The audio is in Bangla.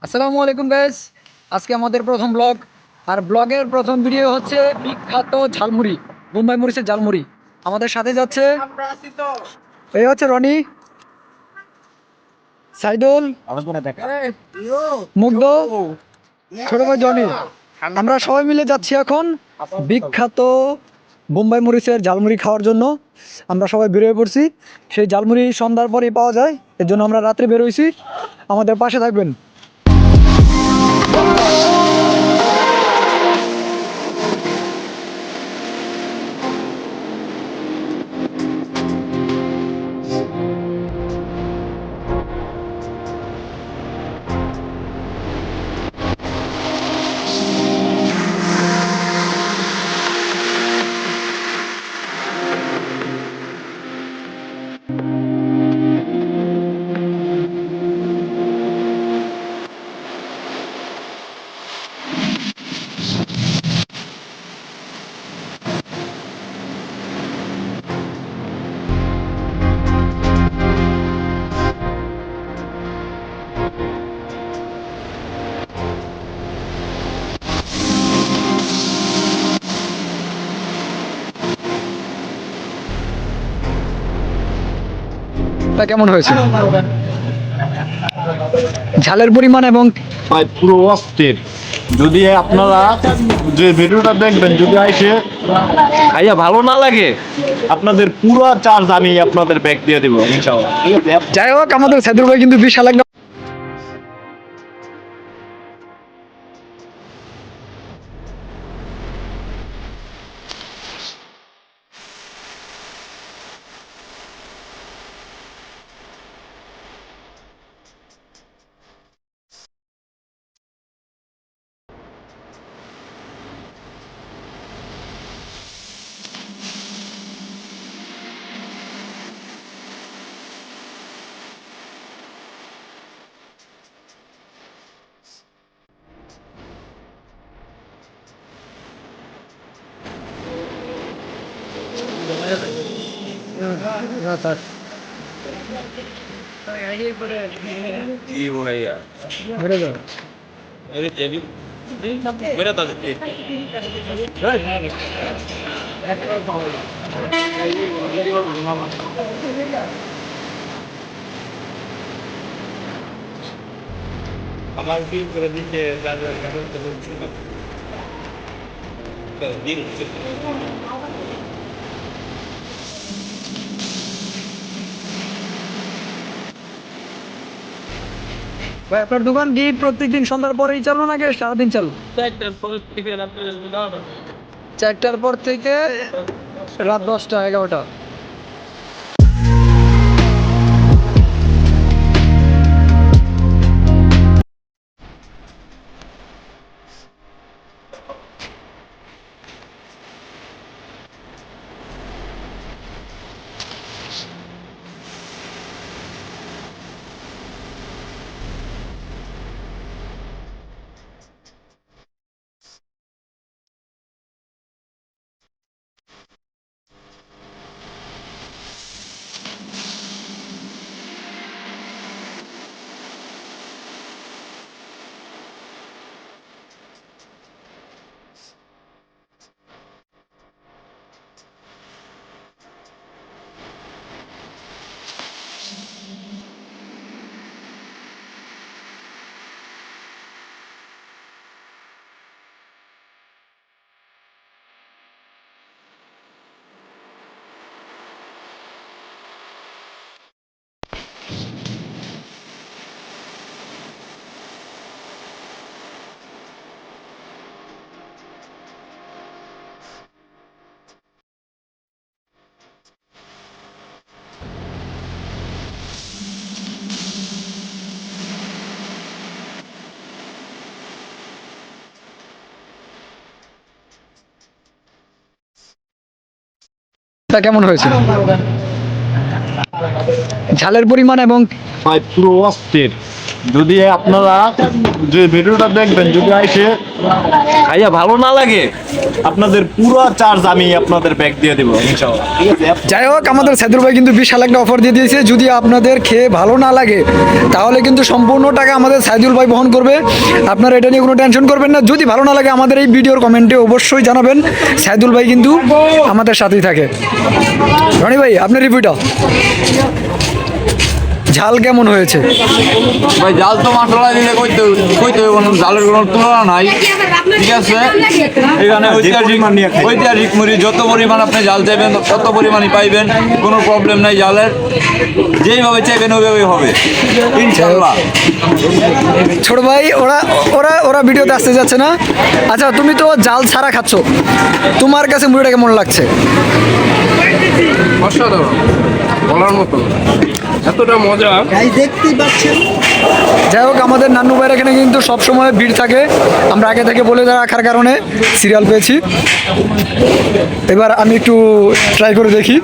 আসসালামু আলাইকুম গাইস। আজকে আমাদের প্রথম ব্লগ। আর ব্লগের প্রথম ভিডিও হচ্ছে বিখ্যাত ঝালমুড়ি, মুম্বাই মরিচের ঝালমুড়ি। আমাদের সাথে যাচ্ছে এই হচ্ছে রনি, সাইদুল, মুগ্ধ, ছোট ভাই জনি। আমরা সবাই মিলে যাচ্ছি এখন বিখ্যাত বোম্বাই মরিচের ঝালমুড়ি খাওয়ার জন্য। আমরা সবাই বেরিয়ে পড়ছি। সেই ঝালমুড়ি সন্ধ্যার পরেই পাওয়া যায়, এর জন্য আমরা রাত্রে বেরোইছি। আমাদের পাশে থাকবেন। তা কেমন হয়েছে? ঝালের পরিমাণ এবং ভাই পুরো অস্থির। যদি আপনারা যে ভিডিওটা দেখবেন, যদি আইসে খাইয়া ভালো না লাগে, আপনাদের পুরো চার্জ আমি আপনাদের ব্যাক দিয়ে দেবো ইনশাআল্লাহ। ঠিক আছে? যাই হোক, আমাদের সাইদুল ভাই কিন্তু বিশাল একটা আমার ফিল করে দিচ্ছে ভাই, আপনার দোকান কি প্রত্যেকদিন সন্ধ্যার পরেই চালু নাকি সারাদিন চালু? 4টার পর থেকে রাত 10টা 11টা। তা কেমন হয়েছে? ঝালের পরিমাণ এবং ভাই পুরো অস্থির। যদি আপনারা যে ভিডিওটা দেখবেন যদি আইসে খাইয়া ভালো না লাগে আপনাদের পুরো চার্জ আমি আপনাদের ব্যাক দিয়ে দেবো ইনশাআল্লাহ। ঠিক আছে? যাই হোক, আমাদের সাইদুল ভাই কিন্তু বিশাল একটা অফার দিয়ে দিয়েছে। যদি আপনাদের খেয়ে ভালো না লাগে তাহলে কিন্তু সম্পূর্ণ টাকা আমাদের সাইদুল ভাই বহন করবে। আপনারা এটা নিয়ে কোনো টেনশন করবেন না। যদি ভালো না লাগে আমাদের এই ভিডিওর কমেন্টে অবশ্যই জানাবেন। সাইদুল ভাই কিন্তু আমাদের সাথেই থাকে। রনি ভাই, আপনার রিভিউটা ঝাল কেমন হয়েছে? ভাই জাল তো মশলা দিলে কইতে কইতে কোনো জালের কোনো তুলনা নাই। ঠিক আছে, এখানে ঐতিহাসিক মুড়ি যত পরিমাণ আপনি জাল চাইবেন তত পরিমাণই পাইবেন, কোনো প্রবলেম নাই জালের। যেইভাবে চাইবেন ওইভাবেই হবে ইনশাআল্লাহ। ছোট ভাই, ওরা ওরা ওরা ভিডিওতে আসতে যাচ্ছে না। আচ্ছা, তুমি তো জাল ছাড়া খাচ্ছ, তোমার কাছে মুড়িটা কেমন লাগছে? অসাধারণ, বলার মতো এতটা মজা। যাই হোক, আমাদের নান্নু ভাইয়ের এখানে কিন্তু সবসময় ভিড় থাকে। আমরা আগে থেকে বলে রাখার কারণে সিরিয়াল পেয়েছি। এবার আমি একটু ট্রাই করে দেখি।